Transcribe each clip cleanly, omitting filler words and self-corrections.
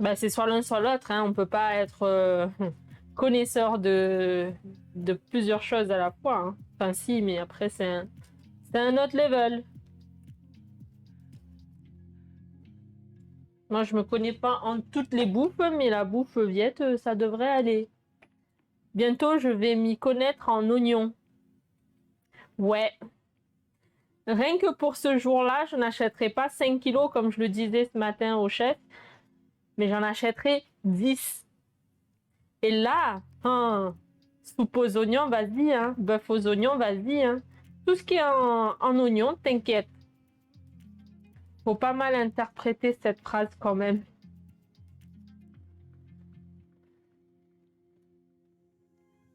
Bah, c'est soit l'un soit l'autre, hein. On peut pas être connaisseur de plusieurs choses à la fois, hein. Enfin si, mais après c'est un autre level. Moi je me connais pas en toutes les bouffes, mais la bouffe viette, ça devrait aller. Bientôt je vais m'y connaître en oignons. Ouais. Rien que pour ce jour-là, je n'achèterai pas 5 kilos comme je le disais ce matin au chef, mais j'en achèterai 10. Et là, hein, soupe aux oignons, vas-y, hein. Bœuf aux oignons, vas-y, hein. Tout ce qui est en oignons, t'inquiète. Faut pas mal interpréter cette phrase quand même.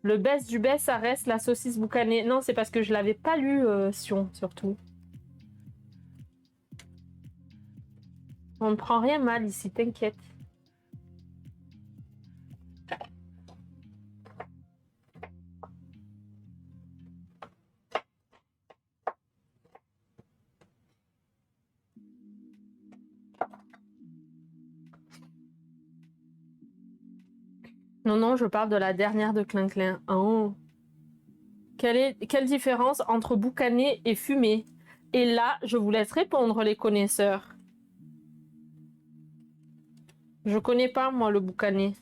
Le best du best, ça reste la saucisse boucanée. Non, c'est parce que je l'avais pas lu, Sion, surtout. On ne prend rien mal ici, t'inquiète. Non, non, je parle de la dernière de Clinclin. Oh. Quelle différence entre boucané et fumé? Et là, je vous laisse répondre, les connaisseurs. Je connais pas, moi, le boucané.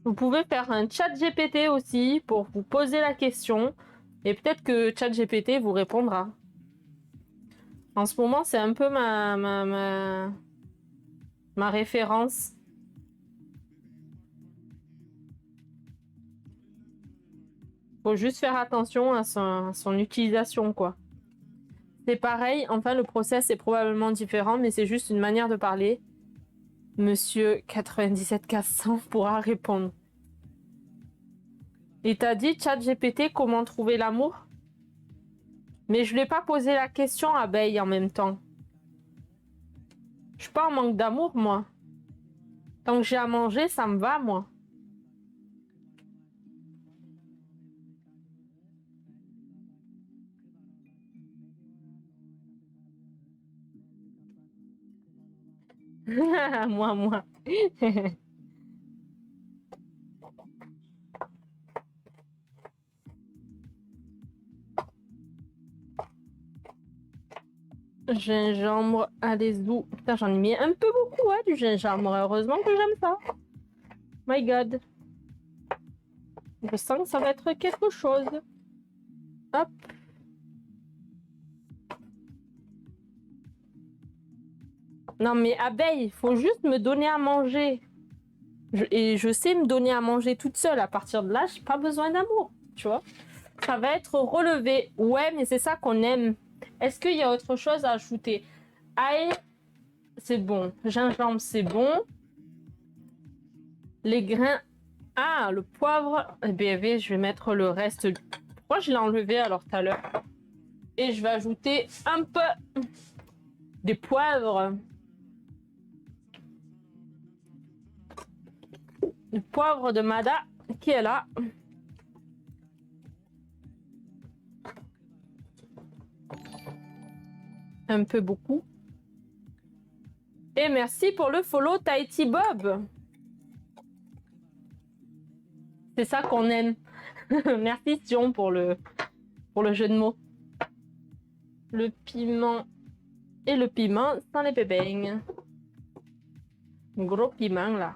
Vous pouvez faire un chat GPT aussi pour vous poser la question. Et peut-être que chat GPT vous répondra. En ce moment, c'est un peu ma référence. Faut juste faire attention à son utilisation, quoi. C'est pareil, enfin, le process est probablement différent, mais c'est juste une manière de parler. Monsieur 97 400 pourra répondre. Et t'as dit, chat GPT, comment trouver l'amour? Mais je lui ai pas posé la question à Abeille en même temps. Je suis pas en manque d'amour, moi. Tant que j'ai à manger, ça me va, moi. Moi. Gingembre, allez où? Putain, j'en ai mis un peu beaucoup, hein, du gingembre. Heureusement que j'aime ça. My God. Je sens que ça va être quelque chose. Hop. Non, mais abeille, faut juste me donner à manger. Et je sais me donner à manger toute seule. À partir de là, j'ai pas besoin d'amour, tu vois. Ça va être relevé. Ouais, mais c'est ça qu'on aime. Est-ce qu'il y a autre chose à ajouter? Ail, c'est bon. Gingembre, c'est bon. Les grains. Ah, le poivre. Eh bien, je vais mettre le reste. Pourquoi je l'ai enlevé alors tout à l'heure? Et je vais ajouter un peu des poivres. Le poivre de Mada qui est là. Un peu beaucoup. Et merci pour le follow Tahiti Bob. C'est ça qu'on aime. Merci Sion pour le jeu de mots. Le piment et le piment sans les pépins. Gros piment là.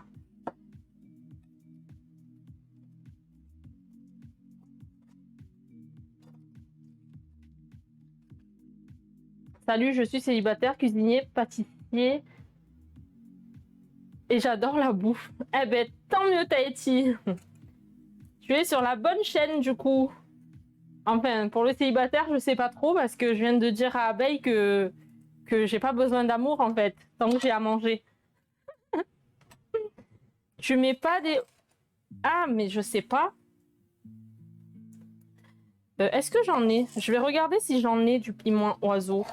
Salut, je suis célibataire, cuisinier, pâtissier. Et j'adore la bouffe. Eh ben, tant mieux Tahiti. Tu es sur la bonne chaîne du coup. Enfin, pour le célibataire, je sais pas trop parce que je viens de dire à Abeille que j'ai pas besoin d'amour en fait, tant que j'ai à manger. Tu mets pas des... Ah, mais je sais pas. Est-ce que j'en ai? Je vais regarder si j'en ai du piment oiseau.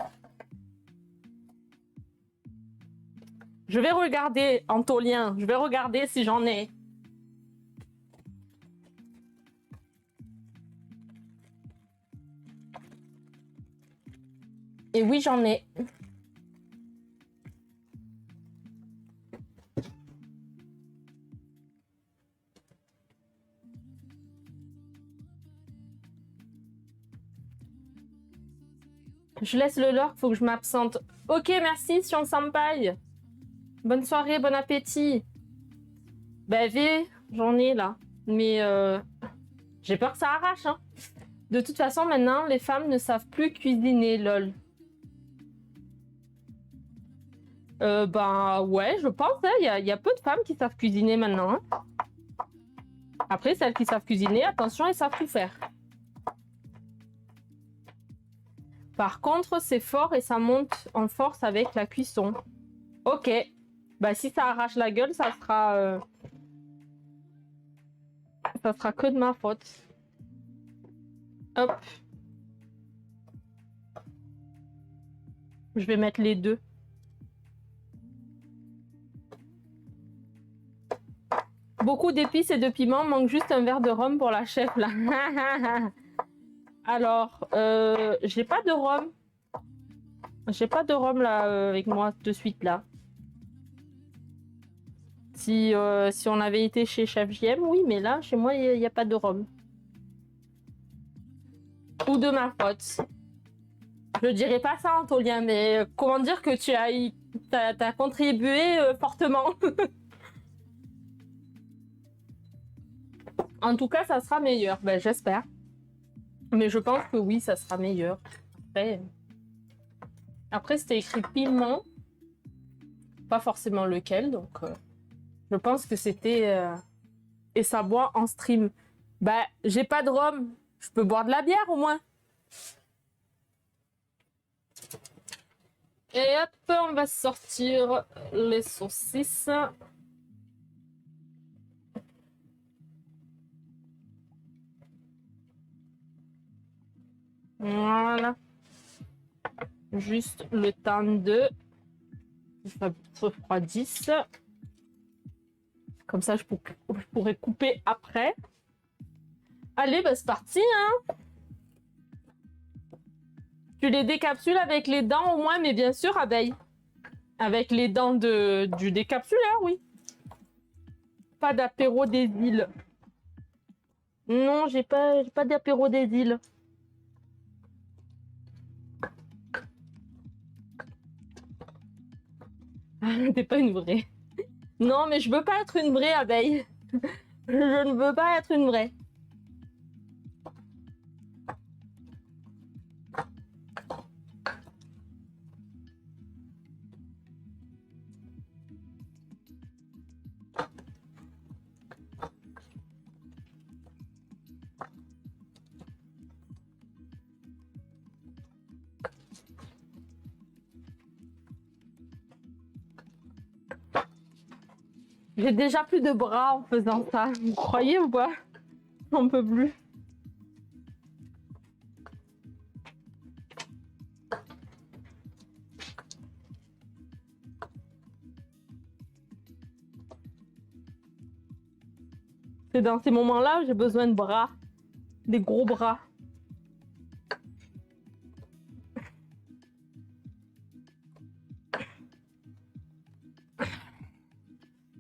Je vais regarder, Antolien. Je vais regarder si j'en ai. Et oui, j'en ai. Je laisse le lurk, faut que je m'absente. Ok, merci, Sion Sampai. Bonne soirée, bon appétit. Bah, V, j'en ai là. Mais j'ai peur que ça arrache. Hein. De toute façon, maintenant, les femmes ne savent plus cuisiner, lol. Bah ouais, je pense. Il y a peu de femmes qui savent cuisiner maintenant. Hein. Après, celles qui savent cuisiner, attention, elles savent tout faire. Par contre, c'est fort et ça monte en force avec la cuisson. Ok. Bah si ça arrache la gueule, ça sera que de ma faute. Hop. Je vais mettre les deux. Beaucoup d'épices et de piments, manque juste un verre de rhum pour la chef là. Alors, j'ai pas de rhum. J'ai pas de rhum là avec moi de suite là. Si on avait été chez Chef JM, oui, mais là, chez moi, il n'y a pas de rhum. Ou de ma faute. Je dirais pas ça, Antolien, mais comment dire que tu as contribué fortement. En tout cas, ça sera meilleur. Ben, j'espère. Mais je pense que oui, ça sera meilleur. Après c'était écrit piment. Pas forcément lequel, donc je pense que c'était... Et ça boit en stream. Bah, j'ai pas de rhum. Je peux boire de la bière au moins. Et hop, on va sortir les saucisses. Voilà. Juste le temps de... Ça refroidisse. Comme ça, je pourrais couper après. Allez, bah c'est parti, hein. Tu les décapsules avec les dents au moins, mais bien sûr, abeille. Avec les dents du décapsuleur, oui. Pas d'apéro des îles. Non, j'ai pas d'apéro des îles. T'es pas une vraie. Non, mais je veux pas être une vraie abeille. Je ne veux pas être une vraie. J'ai déjà plus de bras en faisant ça. Vous croyez ou pas? On peut plus. C'est dans ces moments-là où j'ai besoin de bras. Des gros bras.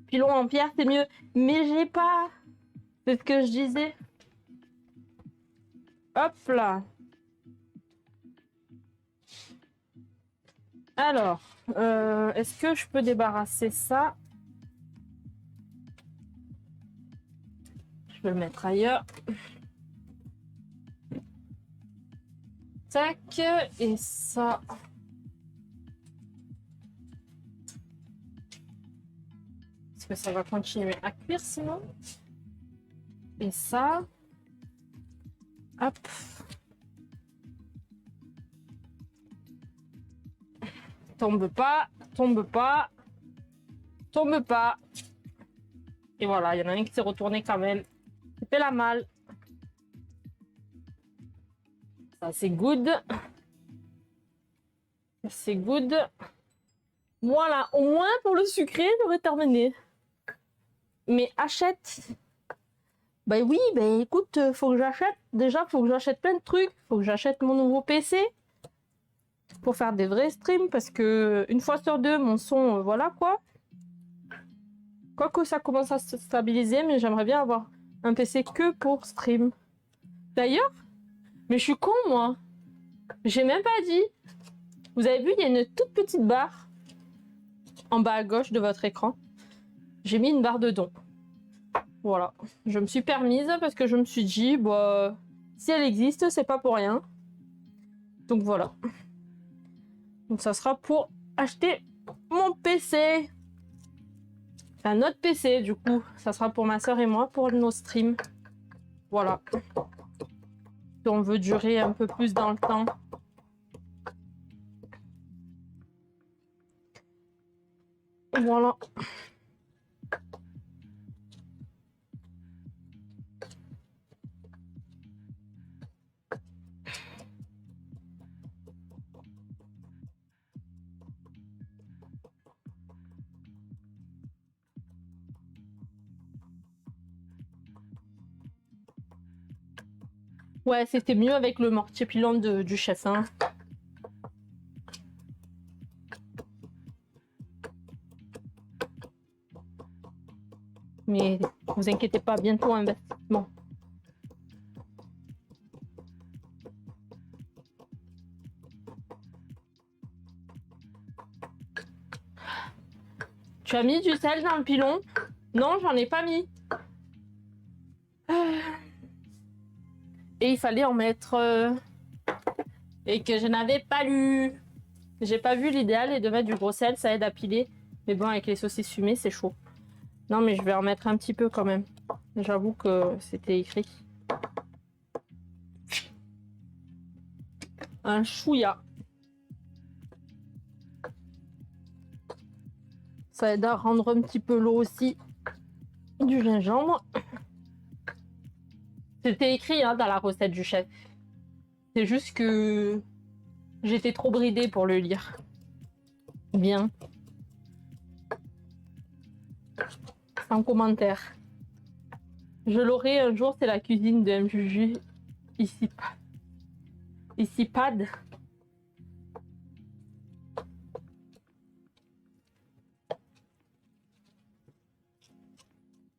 Pilon en pierre, c'est mieux. Mais j'ai pas. C'est ce que je disais. Hop là. Alors, est-ce que je peux débarrasser ça? Je vais le mettre ailleurs. Tac, et ça. Parce que ça va continuer à cuire sinon. Et ça. Hop. Tombe pas, tombe pas, tombe pas. Et voilà, il y en a un qui s'est retourné quand même. Ça fait la malle. Ça, c'est good. C'est good. Voilà, au moins pour le sucré, j'aurais terminé. Mais achète. Ben oui, ben écoute, faut que j'achète. Déjà, faut que j'achète plein de trucs. Faut que j'achète mon nouveau PC pour faire des vrais streams parce que une fois sur deux, mon son, voilà quoi. Quoique ça commence à se stabiliser, mais j'aimerais bien avoir un PC que pour stream. D'ailleurs, mais je suis con moi. J'ai même pas dit. Vous avez vu, il y a une toute petite barre en bas à gauche de votre écran. J'ai mis une barre de dons. Voilà. Je me suis permise parce que je me suis dit, bah, si elle existe, c'est pas pour rien. Donc voilà. Donc ça sera pour acheter mon PC. Enfin, notre PC, du coup. Ça sera pour ma soeur et moi pour nos streams. Voilà. Si on veut durer un peu plus dans le temps. Voilà. Ouais, c'était mieux avec le mortier pilon du chef. Hein. Mais vous inquiétez pas, bientôt investissement. Tu as mis du sel dans le pilon? Non, j'en ai pas mis. Et il fallait en mettre. Et que je n'avais pas lu. J'ai pas vu l'idéal et de mettre du gros sel, ça aide à piler. Mais bon, avec les saucisses fumées, c'est chaud. Non, mais je vais en mettre un petit peu quand même. J'avoue que c'était écrit. Un chouïa. Ça aide à rendre un petit peu l'eau aussi du gingembre. C'était écrit hein, dans la recette du chef. C'est juste que j'étais trop bridée pour le lire. Bien. Sans commentaire. Je l'aurai un jour, c'est la cuisine de MJJ. Ici pad.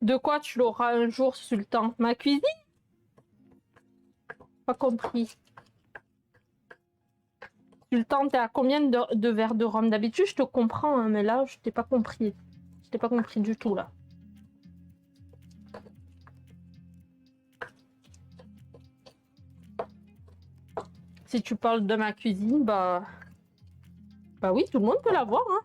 De quoi tu l'auras un jour, Sultan? Ma cuisine? Pas compris. Sultan, t'es à combien de verres de rhum? D'habitude, je te comprends, hein, mais là, je t'ai pas compris. Je t'ai pas compris du tout, là. Si tu parles de ma cuisine, bah... Bah oui, tout le monde peut la voir, hein.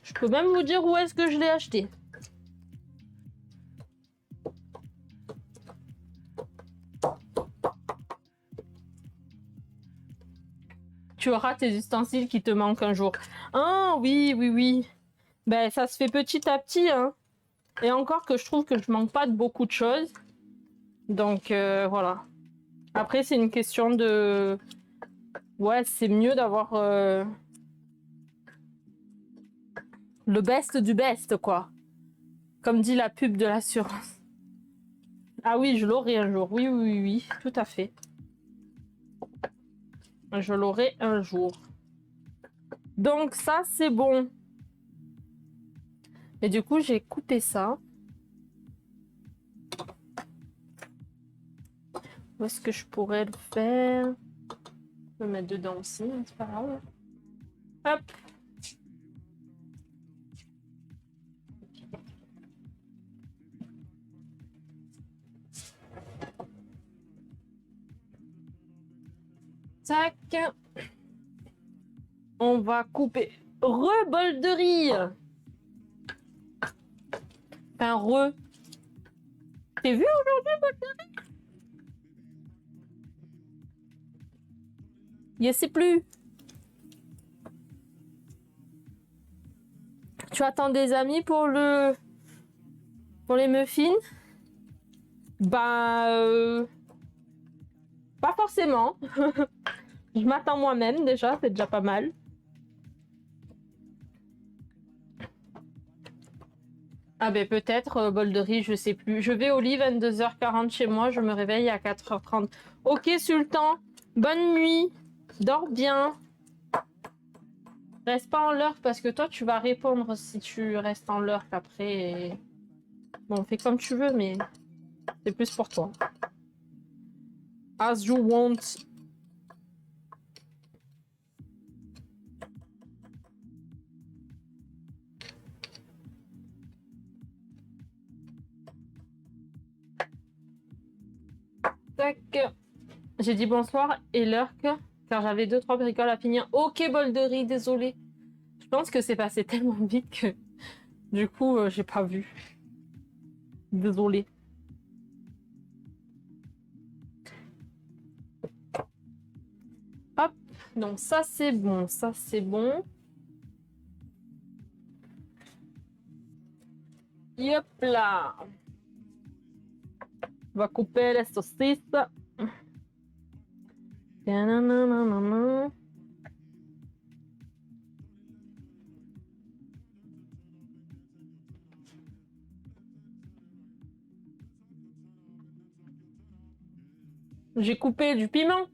Je peux même vous dire où est-ce que je l'ai acheté. Tu auras tes ustensiles qui te manquent un jour. Ah oui, oui, oui. Ben, ça se fait petit à petit, hein. Et encore que je trouve que je manque pas de beaucoup de choses. Donc, voilà. Après, c'est une question de... Ouais, c'est mieux d'avoir le best du best, quoi. Comme dit la pub de l'assurance. Ah oui, je l'aurai un jour. Oui, oui, oui, oui, tout à fait. Je l'aurai un jour. Donc ça, c'est bon. Et du coup, j'ai coupé ça. Où est-ce que je pourrais le faire? Je peux le mettre dedans aussi, hein, c'est pas grave. Hop. Tac. On va couper. Bol de riz. Enfin, T'es vu aujourd'hui, bol de riz? Je sais plus. Tu attends des amis pour les muffins? Bah, pas forcément. Je m'attends moi-même déjà, c'est déjà pas mal. Ah ben peut-être, bol de riz, je sais plus. Je vais au lit 22h40 chez moi, je me réveille à 4h30. Ok Sultan, bonne nuit, dors bien. Reste pas en lurk parce que toi tu vas répondre si tu restes en lurk après. Et... Bon, fais comme tu veux, mais c'est plus pour toi. As you want. Tac. J'ai dit bonsoir et lurk car j'avais 2-3 bricoles à finir. Ok, bol de riz, désolé. Je pense que c'est passé tellement vite que du coup j'ai pas vu. Désolé. Hop, donc ça c'est bon, ça c'est bon. Hop là. On va couper les saucisses. Nananana. J'ai coupé du piment.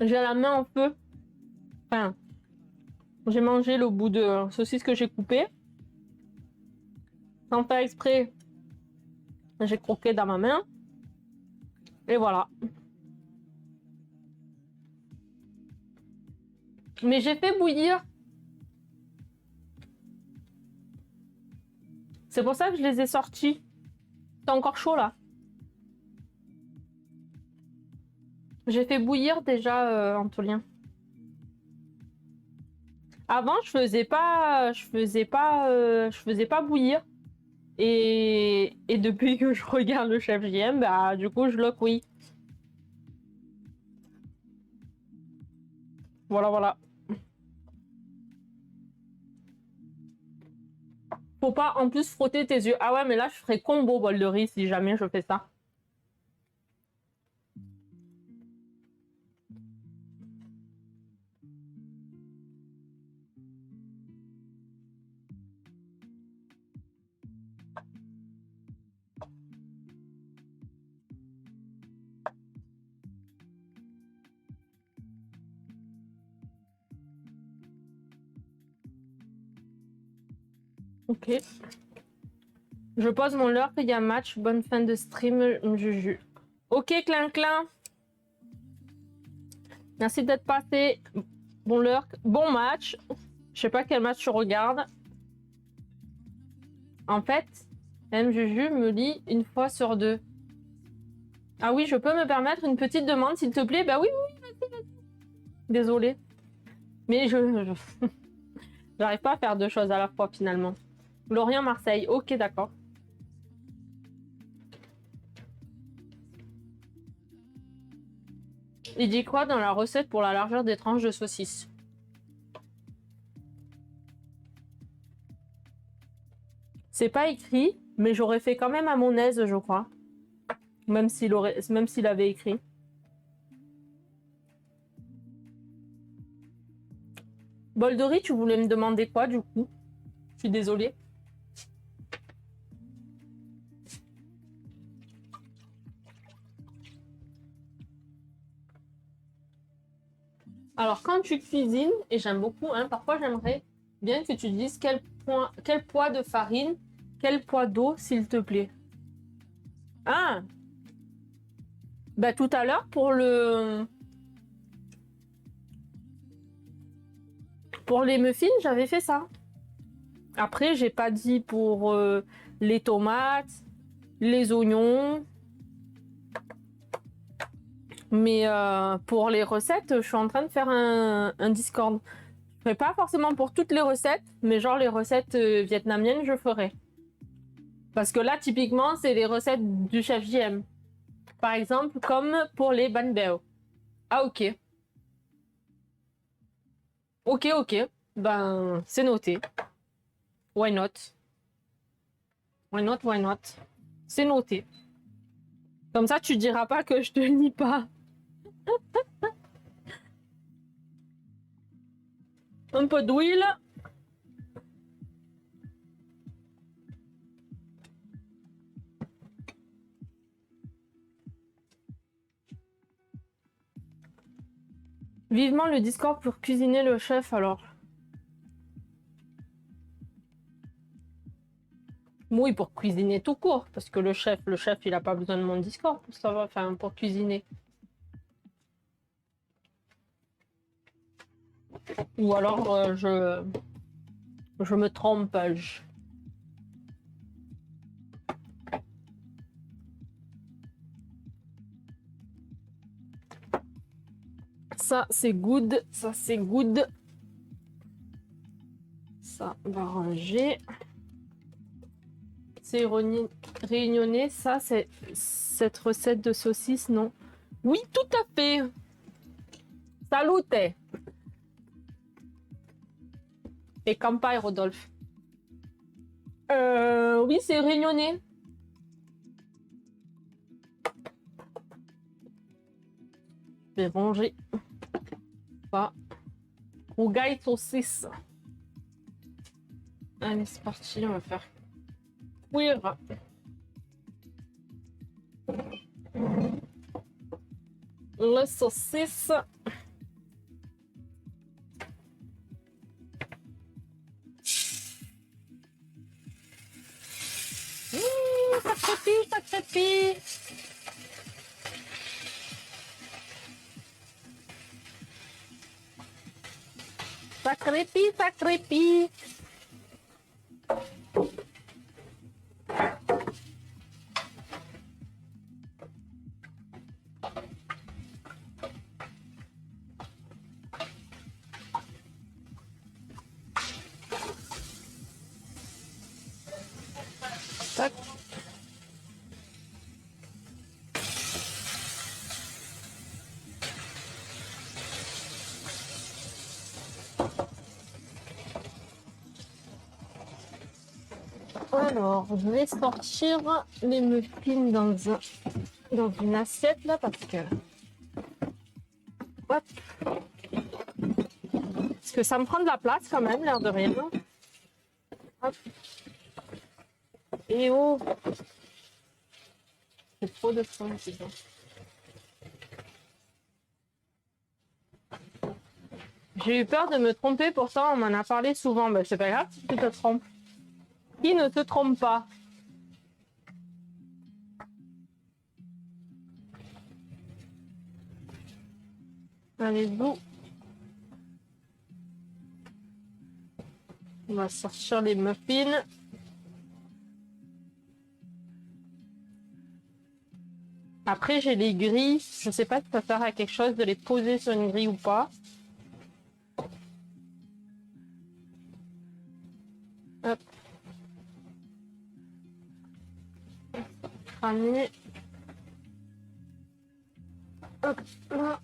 J'ai la main en feu. Enfin, j'ai mangé le bout de saucisse que j'ai coupé. Sans faire exprès, j'ai croqué dans ma main. Et voilà. Mais j'ai fait bouillir. C'est pour ça que je les ai sortis. C'est encore chaud là. J'ai fait bouillir déjà, Antolien. Avant, je faisais pas bouillir. Et depuis que je regarde le chef JM, bah du coup je le cuis. Voilà, voilà. Faut pas en plus frotter tes yeux. Ah ouais, mais là je ferais combo bol de riz si jamais je fais ça. Ok. Je pose mon lurk, il y a match. Bonne fin de stream, Juju. Ok, Clin Clin. Merci d'être passé. Bon lurk, bon match. Je sais pas quel match tu regardes. En fait, Juju me lit une fois sur deux. Ah oui, je peux me permettre une petite demande, s'il te plaît? Bah oui, vas-y. Désolée. Mais j'arrive pas à faire deux choses à la fois finalement. Lorient-Marseille, ok, d'accord. Il dit quoi dans la recette pour la largeur des tranches de saucisse? C'est pas écrit, mais j'aurais fait quand même à mon aise, je crois. Même s'il avait écrit. Bol de riz, tu voulais me demander quoi du coup? Je suis désolée. Alors quand tu cuisines, et j'aime beaucoup, hein, parfois j'aimerais bien que tu dises quel poids de farine, quel poids d'eau, s'il te plaît. Ah! Bah tout à l'heure pour les muffins, j'avais fait ça. Après, j'ai pas dit pour les tomates, les oignons. Mais pour les recettes, je suis en train de faire un Discord. Je ferai pas forcément pour toutes les recettes, mais genre les recettes vietnamiennes, je ferai. Parce que là, typiquement, c'est les recettes du chef JM. Par exemple, comme pour les banh beo. Ah, ok. Ok, ok. Ben, c'est noté. Why not? Why not, why not? C'est noté. Comme ça, tu diras pas que je te lis pas. Un peu d'huile. Vivement le Discord pour cuisiner le chef alors. Oui, pour cuisiner tout court, parce que le chef, il a pas besoin de mon Discord pour ça va, enfin pour cuisiner. Ou alors je me trompe. Ça c'est good, ça c'est good. Ça va ranger. C'est réunionnais, ça c'est cette recette de saucisse, non? Oui, tout à fait. Salute. Et campagne, Rodolphe. Oui, c'est réunionnais. Je vais ranger. Pas. Rougaille saucisse. Allez, c'est parti, on va faire cuire. Le saucisse. Ça crépit, ça crépit. Ça crépit, ça crépit. Tac. Alors, je vais sortir les muffins dans une assiette là parce que. Hop. Parce que ça me prend de la place quand même, l'air de rien. Hop. Et oh! C'est trop de fond, c'est ça. J'ai eu peur de me tromper, pourtant on m'en a parlé souvent. Ben, c'est pas grave si tu te trompes. Qui ne te trompe pas? Allez-vous. On va sortir les muffins. Après, j'ai les grilles. Je sais pas si ça sert à quelque chose de les poser sur une grille ou pas. Hop. Cramer. Hop là.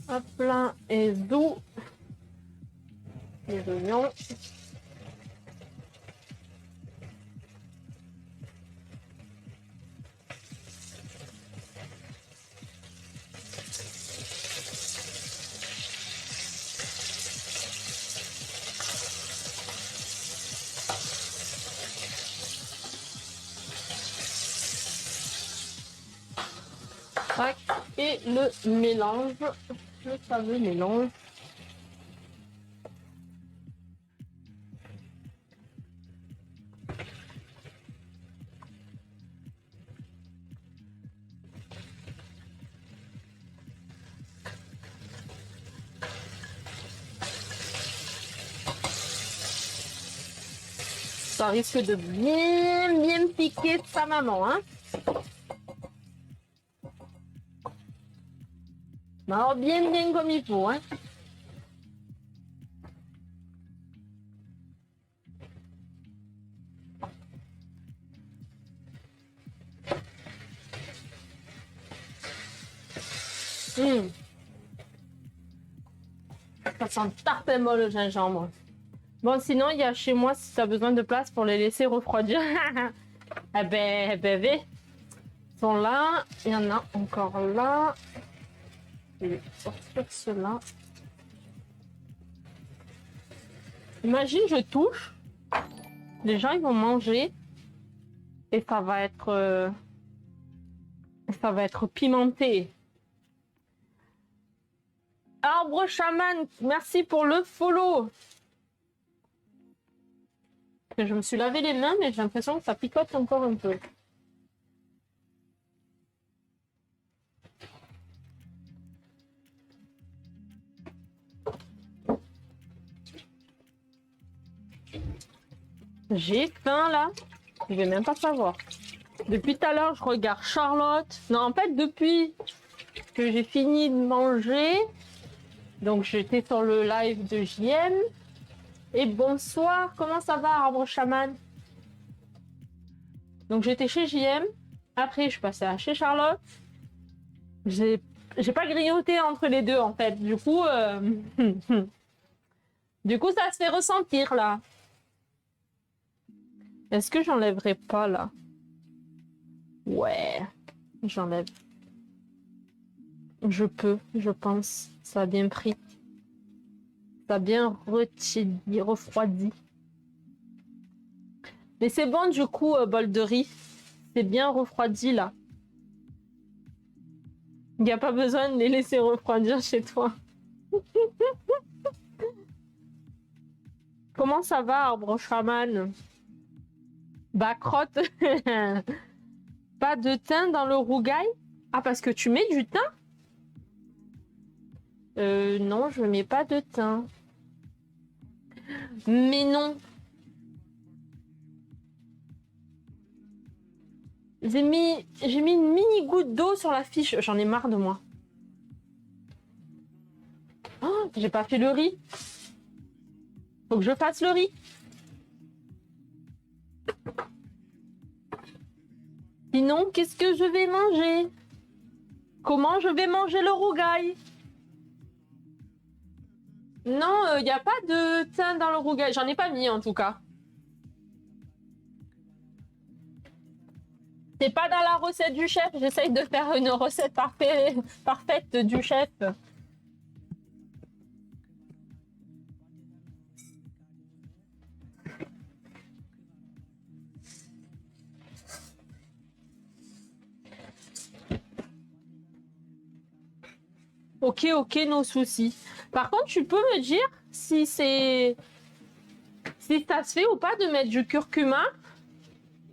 Hop là. Et d'où les oignons. Tac. Et le mélange. Le fameux mélange. Ça risque de bien piquer sa maman, hein. Alors bien comme il faut, hein. Ça sent tarpin molle le gingembre. Bon, sinon, il y a chez moi, si tu as besoin de place pour les laisser refroidir. Eh ben, ils sont là. Il y en a encore là. Je vais sortir cela. Imagine, je touche. Les gens, ils vont manger. Et ça va être pimenté. Arbre chaman, merci pour le follow. Je me suis lavé les mains, mais j'ai l'impression que ça picote encore un peu. J'ai faim là. Je vais même pas savoir. Depuis tout à l'heure, je regarde Charlotte. Non, en fait, depuis que j'ai fini de manger, donc j'étais sur le live de JM. Et bonsoir, comment ça va, Arbre Chaman? Donc j'étais chez JM. Après, je suis passée à chez Charlotte. J'ai pas grignoté entre les deux, en fait. Du coup, ça se fait ressentir là. Est-ce que j'enlèverai pas là? Ouais, j'enlève. Je peux, je pense. Ça a bien pris. Ça a bien refroidi. Mais c'est bon du coup, bol de riz. C'est bien refroidi là. Il n'y a pas besoin de les laisser refroidir chez toi. Comment ça va, Arbre Chaman? Bah, crotte. Pas de thym dans le rougail? Ah, parce que tu mets du thym? Non, je mets pas de thym. Mais non. J'ai mis une mini goutte d'eau sur la fiche. J'en ai marre de moi. Oh, j'ai pas fait le riz. Faut que je fasse le riz. Sinon, qu'est-ce que je vais manger? Comment je vais manger le rougail? Non, il n'y a pas de thym dans le rougail. J'en ai pas mis en tout cas. C'est pas dans la recette du chef. J'essaye de faire une recette parfaite du chef. Ok, nos soucis. Par contre, tu peux me dire si ça se fait ou pas de mettre du curcuma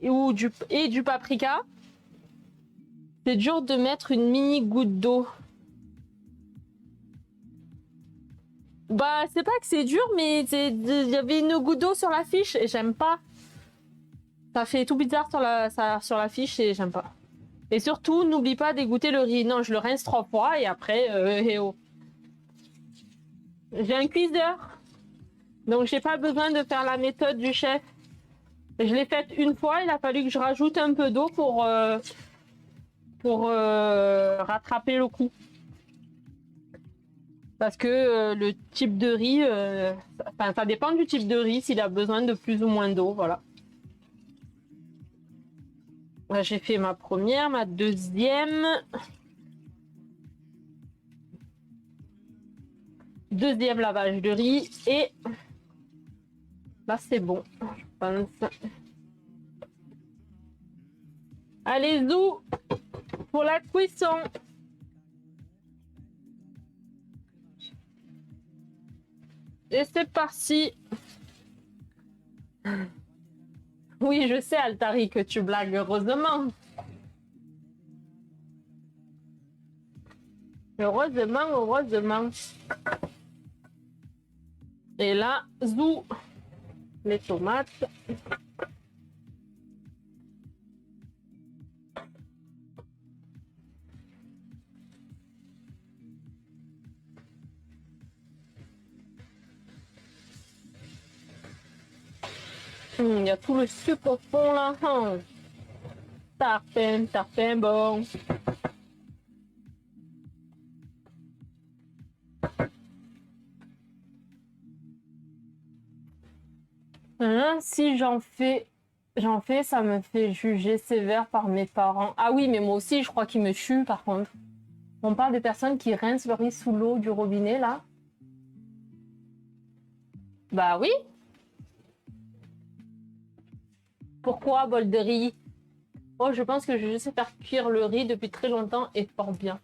et du paprika. C'est dur de mettre une mini goutte d'eau. Bah, c'est pas que c'est dur, mais il y avait une goutte d'eau sur la fiche et j'aime pas. Ça fait tout bizarre sur la fiche et j'aime pas. Et surtout, n'oublie pas d'égoutter le riz. Non, je le rince 3 fois et après, J'ai un cuiseur. Donc, j'ai pas besoin de faire la méthode du chef. Je l'ai faite une fois. Il a fallu que je rajoute un peu d'eau pour rattraper le coup. Parce que le type de riz, ça dépend du type de riz, s'il a besoin de plus ou moins d'eau, voilà. Là, j'ai fait ma première, ma deuxième. Deuxième lavage de riz et là, c'est bon, je pense. Allez, zou pour la cuisson. Et c'est parti. Oui, je sais, Altari, que tu blagues, heureusement. Heureusement. Et là, zou, les tomates. Il y a tout le sucre au fond là. Tarpin, bon. Si j'en fais, ça me fait juger sévère par mes parents. Ah oui, mais moi aussi, je crois qu'ils me tuent par contre. On parle des personnes qui rincent le riz sous l'eau du robinet, là. Bah oui. Pourquoi bol de riz? Oh, je pense que je sais faire cuire le riz depuis très longtemps et fort bien.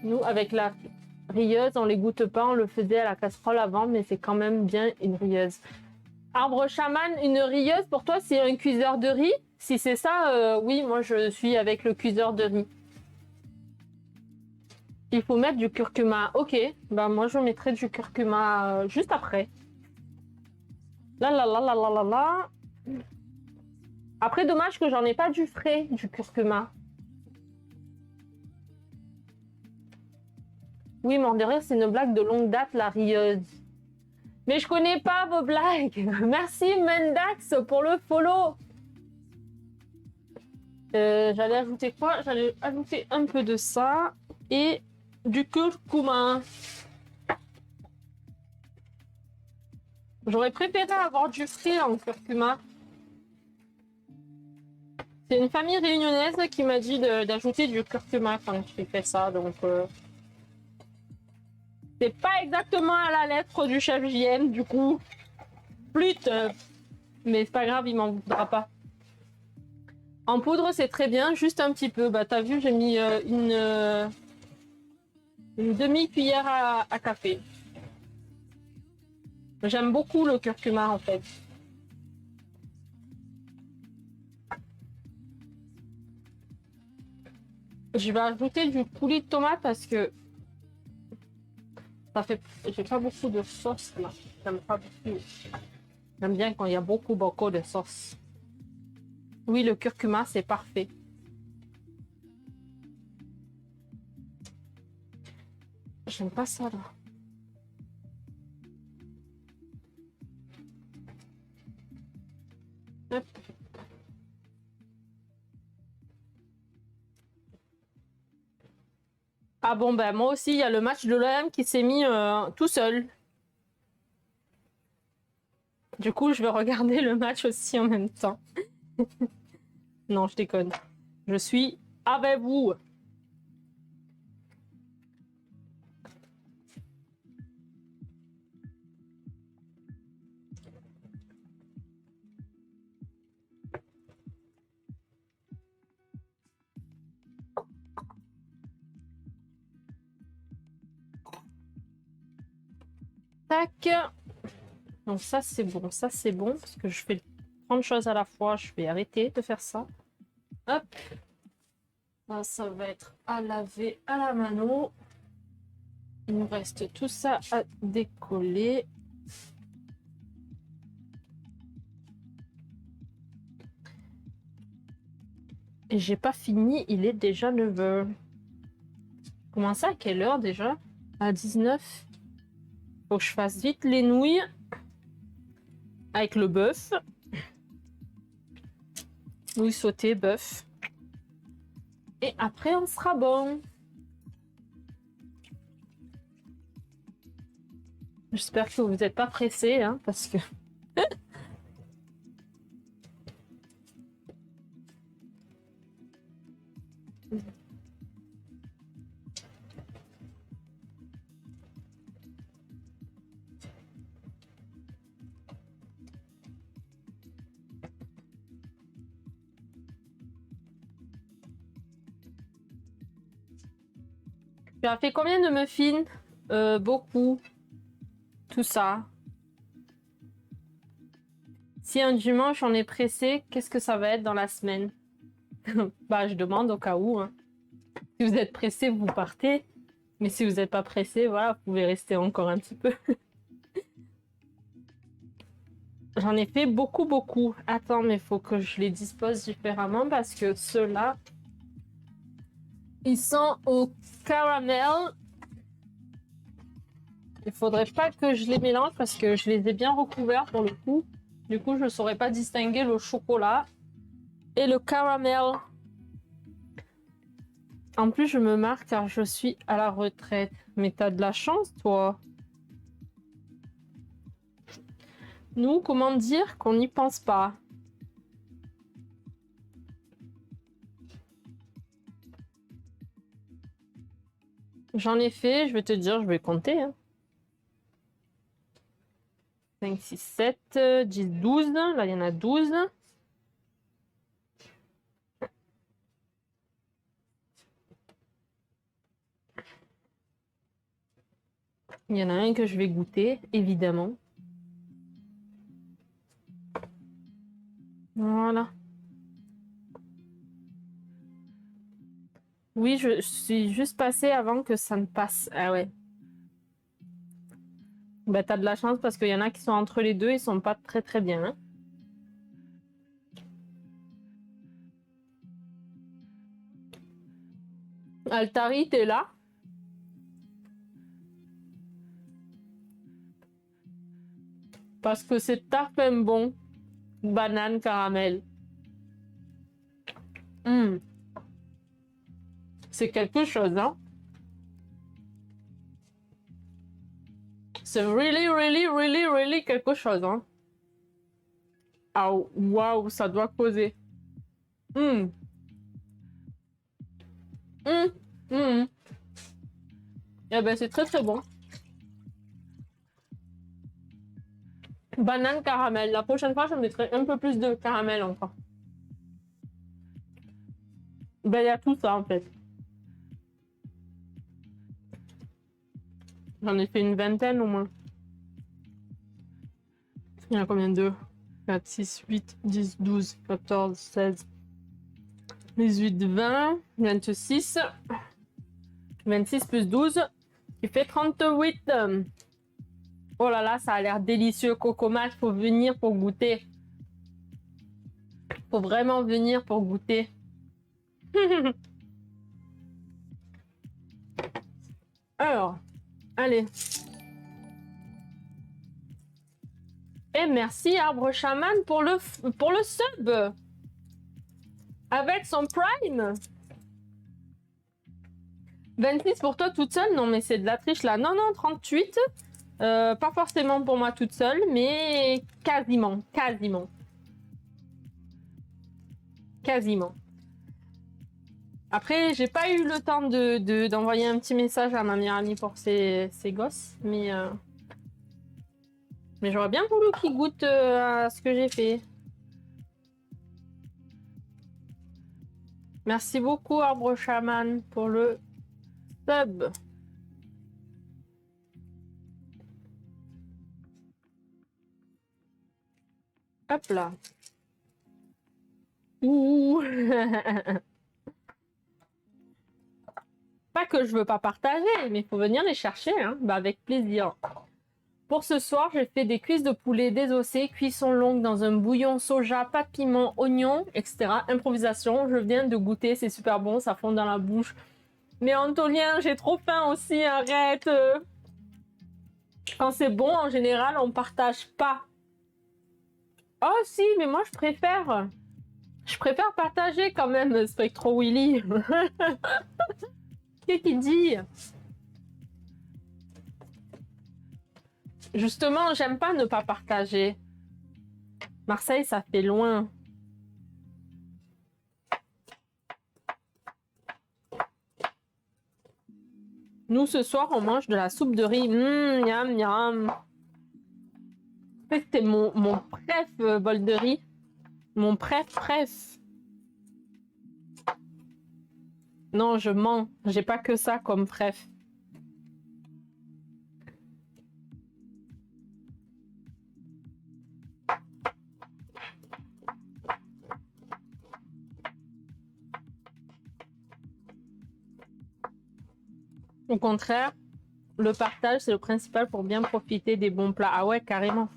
Nous, avec la rieuse, on les goûte pas, on le faisait à la casserole avant, mais c'est quand même bien une rieuse. Arbre chaman, une rieuse, pour toi, c'est un cuiseur de riz? Si c'est ça, oui, moi je suis avec le cuiseur de riz. Il faut mettre du curcuma. Ok, bah moi je mettrai du curcuma juste après. Là, là, là, là, là, là, là. Après, dommage que j'en ai pas du frais, du curcuma. Oui, mort de rire, c'est une blague de longue date, la rieuse. Mais je connais pas vos blagues. Merci Mendax pour le follow. J'allais ajouter quoi? J'allais ajouter un peu de ça et du curcuma. J'aurais préféré avoir du frais en curcuma. C'est une famille réunionnaise qui m'a dit d'ajouter du curcuma quand j'ai fait ça, donc c'est pas exactement à la lettre du chef JM, du coup. Flûte, mais c'est pas grave, il m'en voudra pas. En poudre, c'est très bien, juste un petit peu. Bah, t'as vu, j'ai mis une demi-cuillère à café. J'aime beaucoup le curcuma, en fait. Je vais ajouter du coulis de tomate parce que ça fait... J'ai pas beaucoup de sauce, là. J'aime pas beaucoup. J'aime bien quand il y a beaucoup de sauce. Oui, le curcuma, c'est parfait. J'aime pas ça, là. Hop. Ah bon, ben moi aussi, il y a le match de l'OM qui s'est mis tout seul. Du coup, je vais regarder le match aussi en même temps. Non, je déconne. Je suis avec vous. Tac. Donc ça, c'est bon. Ça, c'est bon. Parce que je fais 30 choses à la fois. Je vais arrêter de faire ça. Hop. Là, ça va être à laver à la mano. Il nous reste tout ça à décoller. Et j'ai pas fini. Il est déjà 9h. Comment ça? À quelle heure déjà? À 19. Faut que je fasse vite les nouilles. Avec le bœuf. Nouilles sautées, bœuf. Et après, on sera bon. J'espère que vous n'êtes pas pressés, hein, parce que... Tu as fait combien de muffins? Beaucoup. Tout ça. Si un dimanche on est pressé, qu'est-ce que ça va être dans la semaine? Bah, je demande au cas où. Hein. Si vous êtes pressé, vous partez. Mais si vous n'êtes pas pressé, voilà, vous pouvez rester encore un petit peu. J'en ai fait beaucoup, beaucoup. Attends, mais il faut que je les dispose différemment parce que ceux-là, ils sont au caramel. Il faudrait pas que je les mélange parce que je les ai bien recouverts pour le coup. Du coup, je ne saurais pas distinguer le chocolat et le caramel. En plus, je me marre car je suis à la retraite. Mais t'as de la chance, toi. Nous, comment dire qu'on n'y pense pas? J'en ai fait, je vais te dire, je vais compter. Hein. 5, 6, 7, 10, 12. Là, il y en a 12. Il y en a un que je vais goûter, évidemment. Voilà. Oui, je suis juste passée avant que ça ne passe. Ah ouais. Bah, t'as de la chance parce qu'il y en a qui sont entre les deux, ils sont pas très très bien. Hein. Altari, t'es là? Parce que c'est tarpin bon. Banane caramel. Mm. C'est quelque chose, hein? C'est really, really, really, really quelque chose, hein? Ah, waouh, ça doit causer. Mm. Mm. Mm. Eh ben, c'est très, très bon. Banane caramel. La prochaine fois, je mettrai un peu plus de caramel encore. Ben, il y a tout ça, en fait. J'en ai fait une vingtaine au moins. Il y en a combien? 2, 4, 6, 8, 10, 12, 14, 16, 18, 20, 26. 26 plus 12, qui fait 38. Oh là là, ça a l'air délicieux. Cocomat, faut venir pour goûter. Faut vraiment venir pour goûter. Alors, allez. Et merci Arbre Chaman pour le sub. Avec son Prime. 26 pour toi toute seule? Non, mais c'est de la triche là. Non, non, 38. Pas forcément pour moi toute seule, mais quasiment. Quasiment. Quasiment. Après, j'ai pas eu le temps d'envoyer un petit message à ma meilleure amie pour ses gosses, mais j'aurais bien voulu qu'ils goûtent à ce que j'ai fait. Merci beaucoup, Arbre Chaman, pour le sub. Hop là. Ouh. Pas que je veux pas partager, mais il faut venir les chercher, hein. Bah, avec plaisir. Pour ce soir, j'ai fait des cuisses de poulet désossées, cuisson longue dans un bouillon soja, pas de piment, oignon, etc. Improvisation, je viens de goûter, c'est super bon, ça fond dans la bouche. Mais Antolien, j'ai trop faim aussi, arrête. Quand c'est bon, en général, on partage pas. Oh si, mais moi je préfère. Je préfère partager quand même, Spectro Willy. Qu'est-ce qu'il dit? Justement, j'aime pas ne pas partager. Marseille, ça fait loin. Nous, ce soir, on mange de la soupe de riz. Miam, miam. C'était mon préf bol de riz. Mon préf. Non, je mens. J'ai pas que ça comme préf. Au contraire, le partage, c'est le principal pour bien profiter des bons plats. Ah ouais, carrément.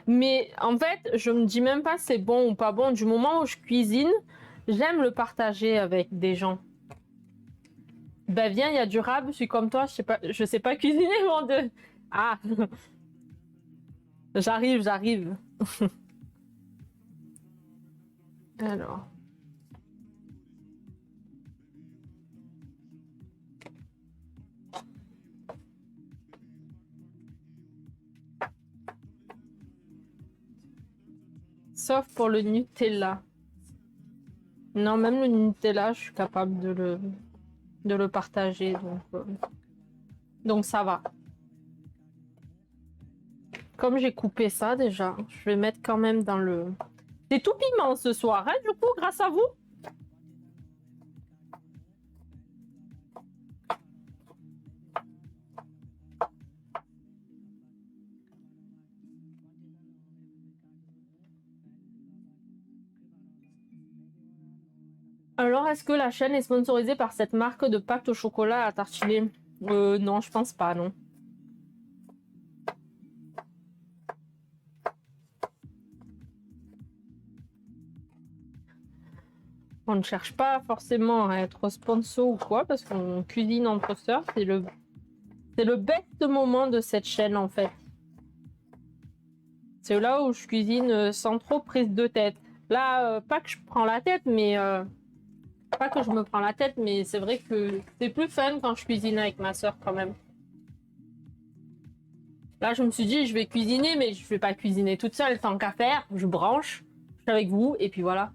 Mais en fait, je me dis même pas c'est bon ou pas bon. Du moment où je cuisine, j'aime le partager avec des gens. Ben viens, il y a du rab, je suis comme toi, je sais pas cuisiner, mon dieu. Ah, j'arrive. Alors. Sauf pour le Nutella. Non, même le Nutella, je suis capable de le partager. Donc ça va. Comme j'ai coupé ça déjà, je vais mettre quand même dans le... C'est tout piment ce soir, hein, du coup, grâce à vous. Alors, est-ce que la chaîne est sponsorisée par cette marque de pâte au chocolat à tartiner? Non, je pense pas, non. On ne cherche pas forcément à être sponsor ou quoi, parce qu'on cuisine entre sœurs. C'est le best moment de cette chaîne, en fait. C'est là où je cuisine sans trop prise de tête. Là, pas que je prends la tête, mais... pas que je me prends la tête, mais c'est vrai que c'est plus fun quand je cuisine avec ma soeur quand même. Là, je me suis dit, je vais cuisiner, mais je vais pas cuisiner toute seule, tant qu'à faire. Je branche, je suis avec vous, et puis voilà.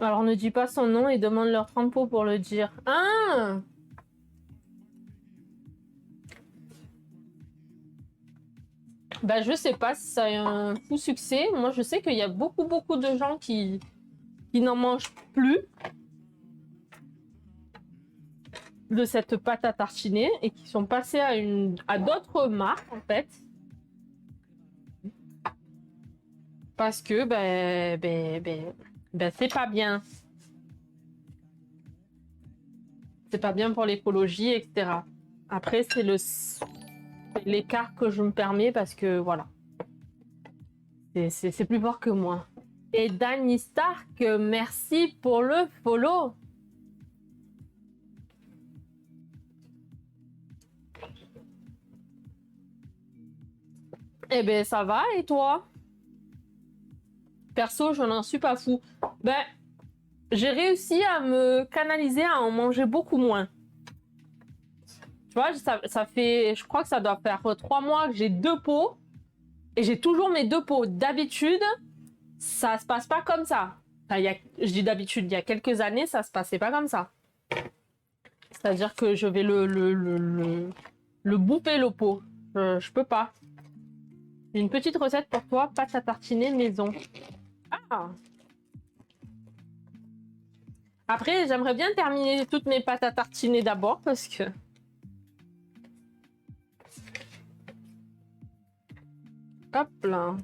Alors, ne dis pas son nom et demande leur tempo pour le dire. Ah! Bah, je sais pas si ça a un fou succès. Moi, je sais qu'il y a beaucoup de gens qui n'en mangent plus de cette pâte à tartiner et qui sont passés à d'autres marques, en fait. Parce que, c'est pas bien. C'est pas bien pour l'écologie, etc. Après, c'est l'écart que je me permets parce que, voilà. C'est plus fort que moi. Et Danny Stark, merci pour le follow. Eh ben, ça va, et toi? Perso, je n'en suis pas fou. Ben, j'ai réussi à me canaliser à en manger beaucoup moins. Tu vois, ça fait, je crois que ça doit faire 3 mois que j'ai 2 pots. Et j'ai toujours mes 2 pots. D'habitude, ça se passe pas comme ça. Enfin, je dis d'habitude, il y a quelques années, ça se passait pas comme ça. C'est-à-dire que je vais le bouffer le pot. Je peux pas. J'ai une petite recette pour toi, pâte à tartiner maison. Ah! Après, j'aimerais bien terminer toutes mes pâtes à tartiner d'abord parce que... Hop là.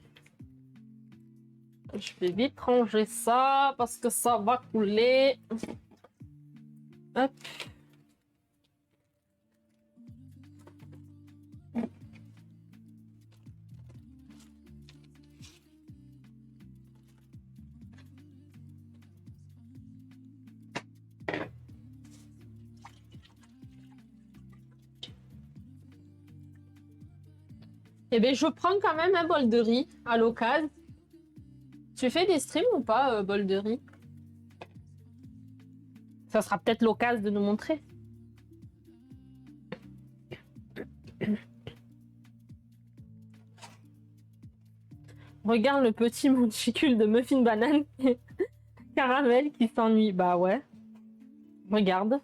Je vais vite ranger ça parce que ça va couler. Hop. Eh bien, je prends quand même un bol de riz à l'occasion. Tu fais des streams ou pas, bol de riz? Ça sera peut-être l'occasion de nous montrer. Regarde le petit monticule de muffin banane caramel qui s'ennuie. Bah ouais. Regarde.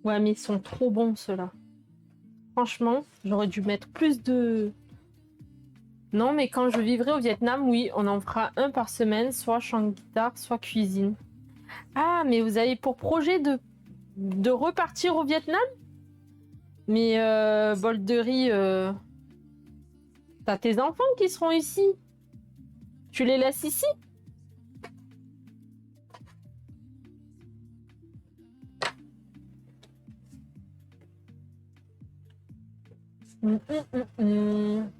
Ouais, mais ils sont trop bons ceux-là. Franchement, j'aurais dû mettre plus de... Non, mais quand je vivrai au Vietnam, oui, on en fera un par semaine, soit chant guitare, soit cuisine. Ah, mais vous avez pour projet de repartir au Vietnam? Mais bol de riz, t'as tes enfants qui seront ici. Tu les laisses ici? Hum, hum, hum, hum.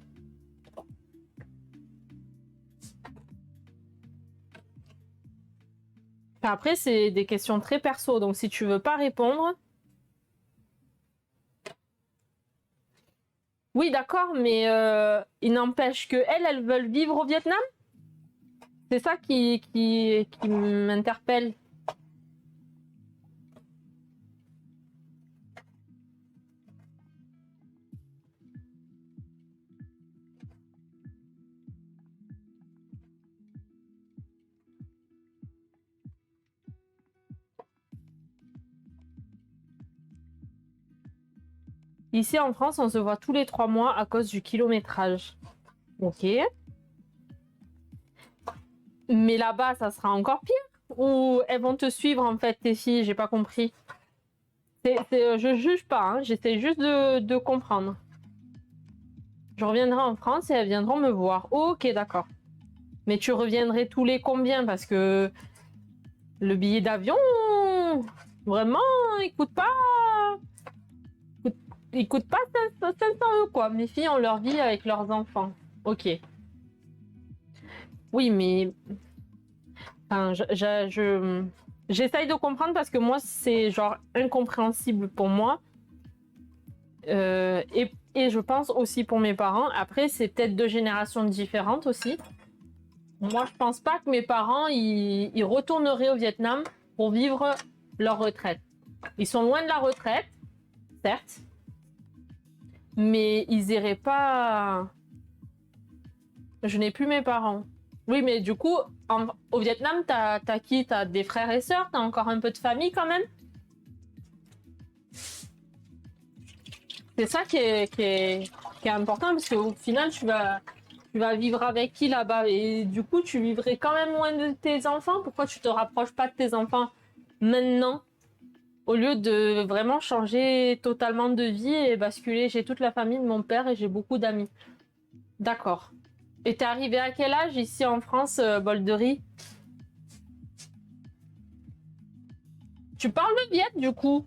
Après, c'est des questions très perso, donc si tu veux pas répondre, Oui, d'accord, mais il n'empêche que elles veulent vivre au Vietnam. C'est ça qui m'interpelle. Ici en France, on se voit tous les 3 mois à cause du kilométrage. Ok. Mais là-bas, ça sera encore pire? Ou elles vont te suivre en fait, tes filles? J'ai pas compris. Je juge pas, hein, j'essaie juste de comprendre. Je reviendrai en France et elles viendront me voir. Ok, d'accord. Mais tu reviendrais tous les combien? Parce que le billet d'avion, vraiment, il coûte pas. Il coûte pas 500 euros quoi. Mes filles ont leur vie avec leurs enfants. Ok. Oui, mais enfin, j'essaye de comprendre parce que moi, c'est genre incompréhensible pour moi. Et je pense aussi pour mes parents. Après, c'est peut-être 2 générations différentes aussi. Moi, je pense pas que mes parents, ils retourneraient au Vietnam pour vivre leur retraite. Ils sont loin de la retraite, certes, mais ils iraient pas... Je n'ai plus mes parents. Oui, mais du coup, au Vietnam, t'as qui? T'as des frères et sœurs? T'as encore un peu de famille quand même? C'est ça qui est important parce qu'au final, tu vas vivre avec qui là-bas? Et du coup, tu vivrais quand même loin de tes enfants? Pourquoi tu te rapproches pas de tes enfants maintenant? Au lieu de vraiment changer totalement de vie et basculer, j'ai toute la famille de mon père et j'ai beaucoup d'amis. D'accord. Et t'es arrivé à quel âge ici en France, Bolderie? Tu parles le viet du coup?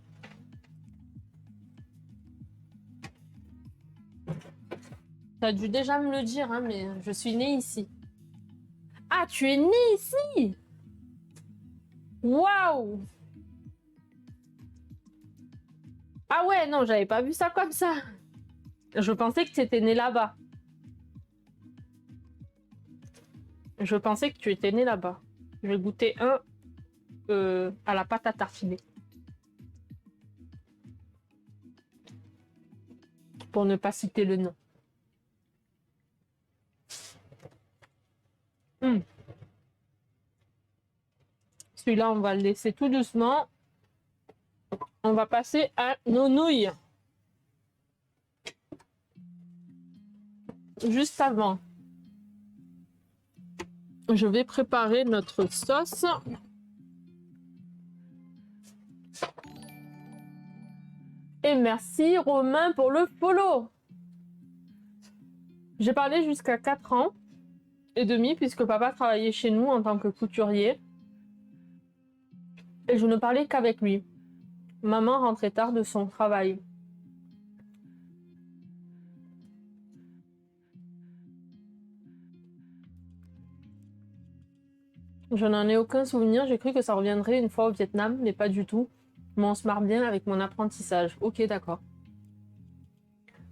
T'as dû déjà me le dire, hein, mais je suis née ici. Ah, tu es née ici? Waouh! Ah ouais, non, j'avais pas vu ça comme ça. Je pensais que tu étais née là-bas. Je pensais que tu étais née là-bas. Je vais goûter un à la pâte à tartiner. Pour ne pas citer le nom. Celui-là, on va le laisser tout doucement. On va passer à nos nouilles. Juste avant, je vais préparer notre sauce. Et merci Romain pour le follow. J'ai parlé jusqu'à 4 ans et demi puisque papa travaillait chez nous en tant que couturier. Et je ne parlais qu'avec lui. Maman rentrait tard de son travail. Je n'en ai aucun souvenir. J'ai cru que ça reviendrait une fois au Vietnam, mais pas du tout. Mais on se marre bien avec mon apprentissage. Ok, d'accord.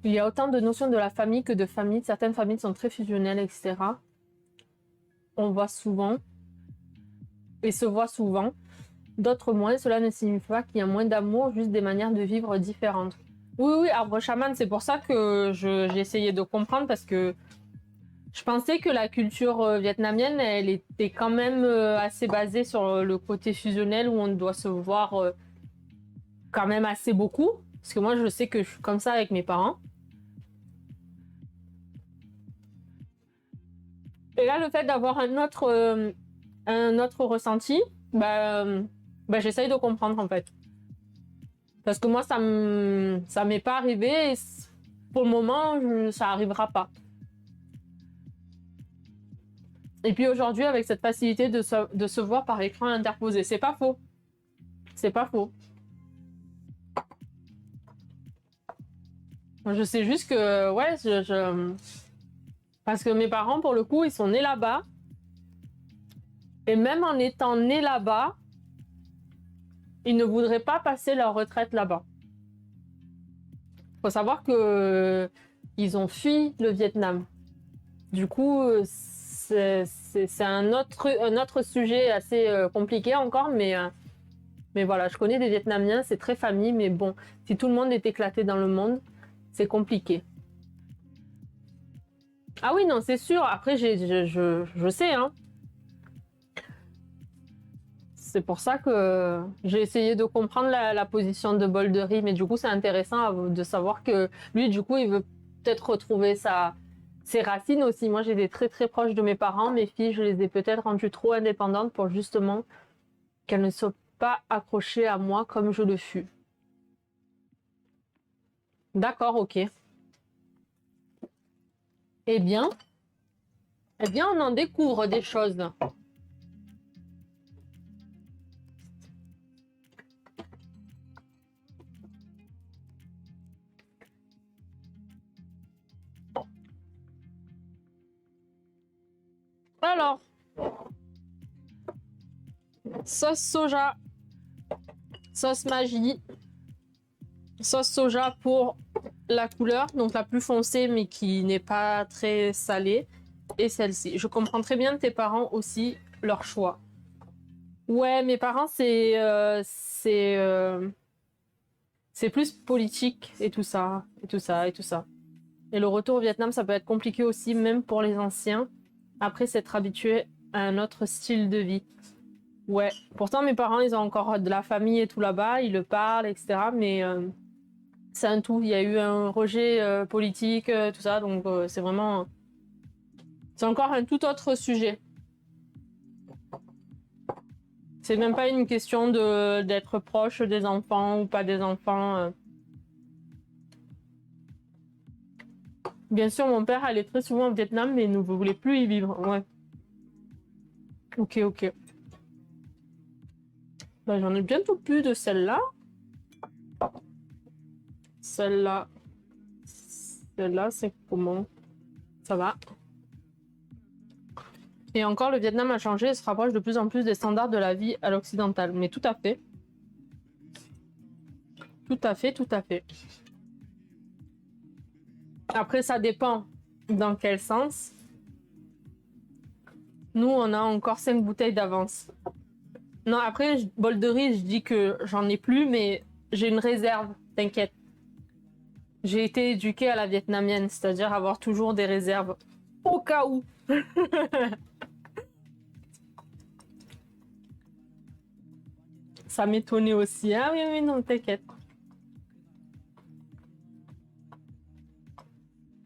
Il y a autant de notions de la famille que de famille. Certaines familles sont très fusionnelles, etc. On voit souvent et se voit souvent. D'autres moins. Cela ne signifie pas qu'il y a moins d'amour, juste des manières de vivre différentes. Oui, oui, arbre chaman, c'est pour ça que j'ai essayé de comprendre parce que je pensais que la culture vietnamienne, elle était quand même assez basée sur le côté fusionnel où on doit se voir quand même assez beaucoup. Parce que moi, je sais que je suis comme ça avec mes parents. Et là, le fait d'avoir un autre ressenti, j'essaye de comprendre en fait. Parce que moi, ça m'est pas arrivé et pour le moment, ça arrivera pas. Et puis aujourd'hui, avec cette facilité de se voir par écran interposé, c'est pas faux. C'est pas faux. Je sais juste que, ouais, parce que mes parents, pour le coup, ils sont nés là-bas. Et même en étant nés là-bas, ils ne voudraient pas passer leur retraite là-bas. Faut savoir que Ils ont fui le Vietnam. Du coup, c'est un autre sujet assez compliqué encore, mais voilà, je connais des Vietnamiens, c'est très famille, mais bon, si tout le monde est éclaté dans le monde, c'est compliqué. Ah oui, non, c'est sûr. Après, je sais, hein. C'est pour ça que j'ai essayé de comprendre la position de Boldery, mais du coup, c'est intéressant de savoir que lui, du coup, il veut peut-être retrouver ses racines aussi. Moi, j'étais très très proche de mes parents. Mes filles, je les ai peut-être rendues trop indépendantes pour justement qu'elles ne soient pas accrochées à moi comme je le fus. D'accord, ok. Eh bien, on en découvre des choses. Alors, sauce soja, sauce magie, sauce soja pour la couleur, donc la plus foncée mais qui n'est pas très salée, et celle-ci. Je comprends très bien tes parents aussi, leur choix. Ouais, mes parents, c'est plus politique et tout ça, et tout ça, et tout ça. Et le retour au Vietnam, ça peut être compliqué aussi, même pour les anciens, après s'être habitués à un autre style de vie. Ouais, pourtant mes parents, ils ont encore de la famille et tout là-bas, ils le parlent, etc. Mais c'est un tout. Il y a eu un rejet politique, tout ça, donc c'est vraiment... C'est encore un tout autre sujet. C'est même pas une question d'être proche des enfants ou pas des enfants. Bien sûr, mon père allait très souvent au Vietnam, mais il ne voulait plus y vivre. Ouais. Ok, ok. Bah, j'en ai bientôt plus de celle-là. Celle-là. Celle-là, c'est comment? Ça va. Et encore, le Vietnam a changé et se rapproche de plus en plus des standards de la vie à l'occidentale. Mais tout à fait. Tout à fait, tout à fait. Après, ça dépend dans quel sens. Nous, on a encore 5 bouteilles d'avance. Non, après, bol de riz, je dis que j'en ai plus, mais j'ai une réserve, t'inquiète. J'ai été éduquée à la vietnamienne, c'est-à-dire avoir toujours des réserves au cas où. Ça m'étonnait aussi. Ah oui, oui, non, t'inquiète.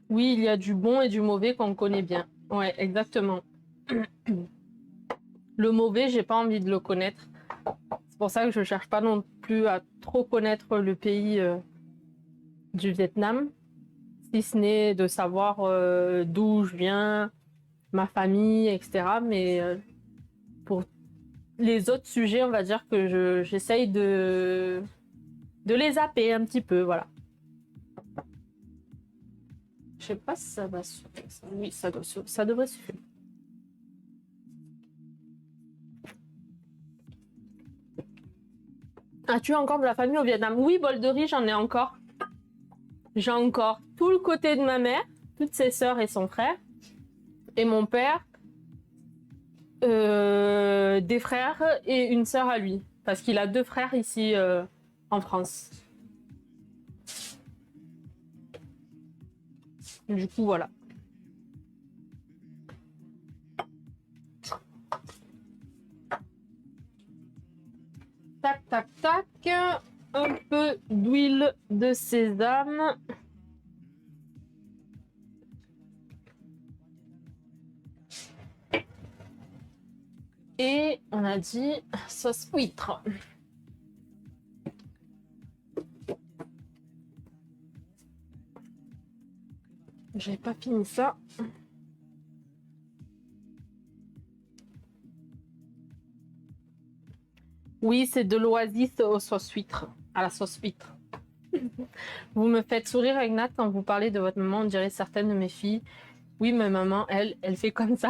Oui, il y a du bon et du mauvais qu'on connaît bien. Ouais, exactement. Le mauvais, j'ai pas envie de le connaître. C'est pour ça que je cherche pas non plus à trop connaître le pays du Vietnam, si ce n'est de savoir d'où je viens, ma famille, etc. Mais pour les autres sujets, on va dire que j'essaye de les zapper un petit peu, voilà. Je sais pas si ça va suffire. Oui, ça devrait suffire. As-tu encore de la famille au Vietnam? Oui, bol de riz, j'en ai encore. J'ai encore tout le côté de ma mère, toutes ses sœurs et son frère, et mon père, des frères et une sœur à lui, parce qu'il a 2 frères ici en France. Du coup, voilà. Tac, tac, tac. Un peu d'huile de sésame. Et on a dit sauce huître. J'ai pas fini ça. Oui, c'est de l'oasis aux sauces huîtres. À la sauce huître. Vous me faites sourire avec Nat quand vous parlez de votre maman, on dirait certaines de mes filles. Oui, ma maman, elle fait comme ça.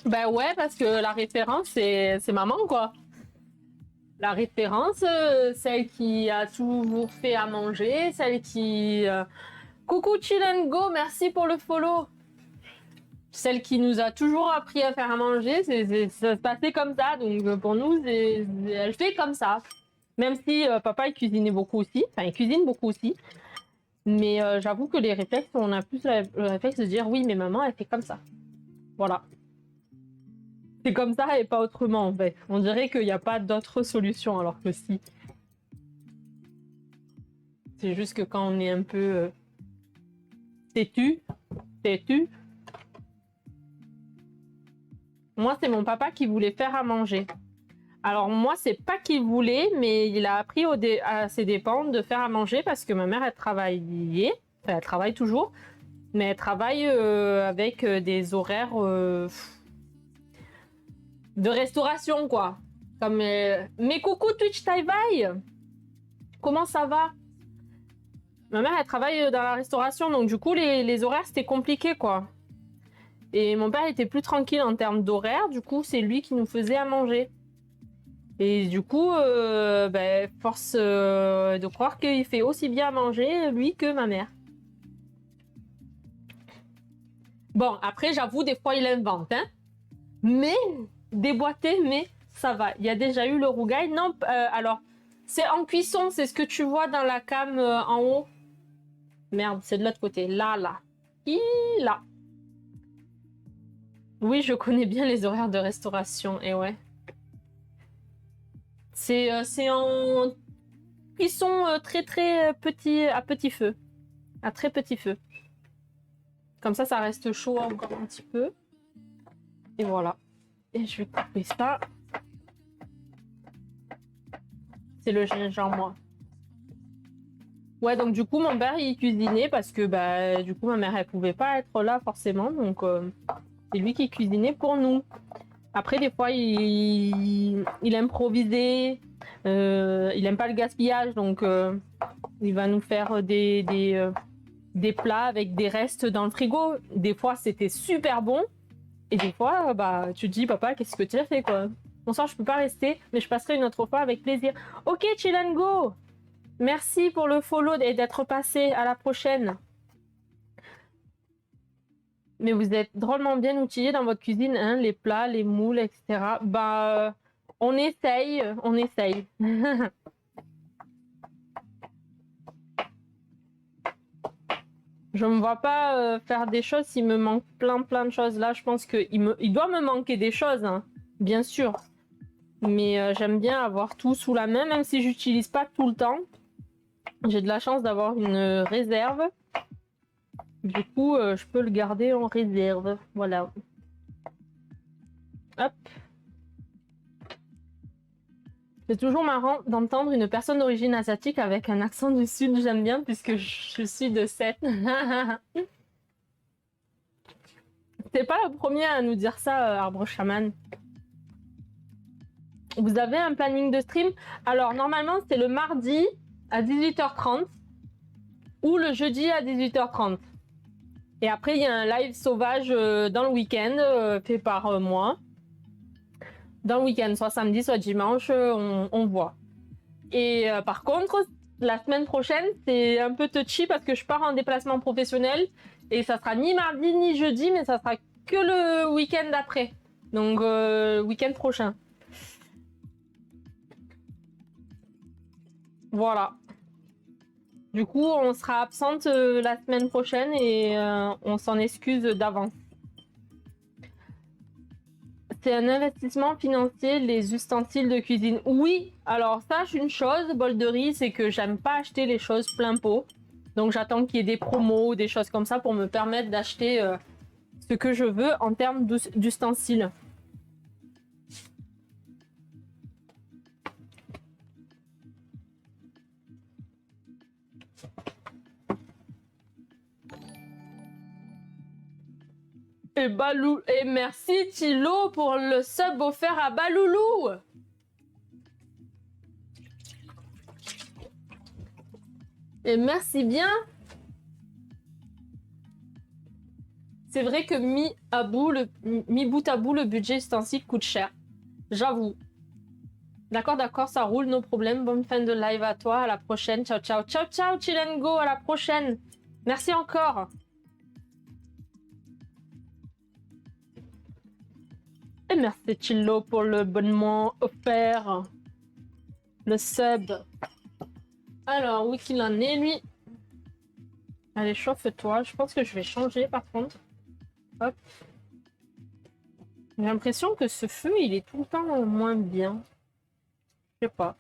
Ben ouais, parce que la référence, c'est maman, quoi. la référence, celle qui a toujours fait à manger, celle qui... Coucou Chill and Go, merci pour le follow. Celle qui nous a toujours appris à faire à manger, ça se passait comme ça, donc pour nous, elle fait comme ça. Même si papa il cuisinait beaucoup aussi, enfin il cuisine beaucoup aussi, mais j'avoue que les réflexes, on a plus le réflexe de dire oui, mais maman elle fait comme ça. Voilà. C'est comme ça et pas autrement en fait. On dirait qu'il n'y a pas d'autre solution alors que si. C'est juste que quand on est un peu têtu, moi c'est mon papa qui voulait faire à manger. Alors moi c'est pas qu'il voulait, mais il a appris à ses dépens de faire à manger parce que ma mère elle travaillait, enfin elle travaille toujours, mais elle travaille avec des horaires de restauration quoi. Comme mais coucou Twitch Taibai, comment ça va? Ma mère elle travaille dans la restauration, donc du coup les horaires c'était compliqué quoi. Et mon père était plus tranquille en termes d'horaire, du coup c'est lui qui nous faisait à manger. Et du coup, force de croire qu'il fait aussi bien à manger, lui, que ma mère. Bon, après, j'avoue, des fois, il invente, hein. Mais, déboîté, mais ça va. Il y a déjà eu le rougail. Non, alors, c'est en cuisson, c'est ce que tu vois dans la cam en haut. Merde, c'est de l'autre côté. Là. Là. Oui, je connais bien les horaires de restauration, et ouais. C'est en cuisson très petit, à petit feu. À très petit feu. Comme ça reste chaud encore un petit peu. Et voilà. Et je vais couper ça. C'est le gingembre, moi. Ouais, donc du coup, mon père, il cuisinait parce que, du coup, ma mère, elle pouvait pas être là forcément. Donc, c'est lui qui cuisinait pour nous. Après, des fois, il improvisait. Il aime pas le gaspillage. Donc, il va nous faire des plats avec des restes dans le frigo. Des fois, c'était super bon. Et des fois, tu te dis, papa, qu'est-ce que tu as fait, quoi? Bonsoir, je peux pas rester, mais je passerai une autre fois avec plaisir. Ok, Chill and Go. Merci pour le follow et d'être passé. À la prochaine. Mais vous êtes drôlement bien outillés dans votre cuisine, hein, les plats, les moules, etc. On essaye, on essaye. Je me vois pas faire des choses s'il me manque plein de choses. Là, je pense qu'il doit me manquer des choses, hein, bien sûr. Mais j'aime bien avoir tout sous la main, même si j'utilise pas tout le temps. J'ai de la chance d'avoir une réserve. Du coup, je peux le garder en réserve. Voilà. Hop. C'est toujours marrant d'entendre une personne d'origine asiatique avec un accent du sud. J'aime bien puisque je suis de 7. T'es pas le premier à nous dire ça, Arbre Chaman. Vous avez un planning de stream? Alors, normalement, c'est le mardi à 18h30 ou le jeudi à 18h30. Et après, il y a un live sauvage dans le week-end fait par moi. Dans le week-end, soit samedi, soit dimanche, on voit. Et par contre, la semaine prochaine, c'est un peu touchy parce que je pars en déplacement professionnel et ça sera ni mardi ni jeudi, mais ça sera que le week-end d'après. Donc, week-end prochain. Voilà. Du coup, on sera absente la semaine prochaine et on s'en excuse d'avance. C'est un investissement financier, les ustensiles de cuisine. Oui, alors sache une chose, bol de riz, c'est que j'aime pas acheter les choses plein pot. Donc j'attends qu'il y ait des promos, des choses comme ça pour me permettre d'acheter ce que je veux en termes d'ustensiles. Et merci Thilo pour le sub offert à Baloulou. Et merci bien. C'est vrai que mis bout à bout, le budget ustensile coûte cher. J'avoue. D'accord, d'accord, ça roule, nos problèmes. Bonne fin de live à toi. À la prochaine. Ciao, ciao. Ciao, ciao, Chill and Go. À la prochaine. Merci encore. Et merci Chillo pour le bonnement offert. Le sub. Alors, où qu'il en est, lui? Allez, chauffe-toi. Je pense que je vais changer, par contre. Hop. J'ai l'impression que ce feu, il est tout le temps moins bien. Je sais pas.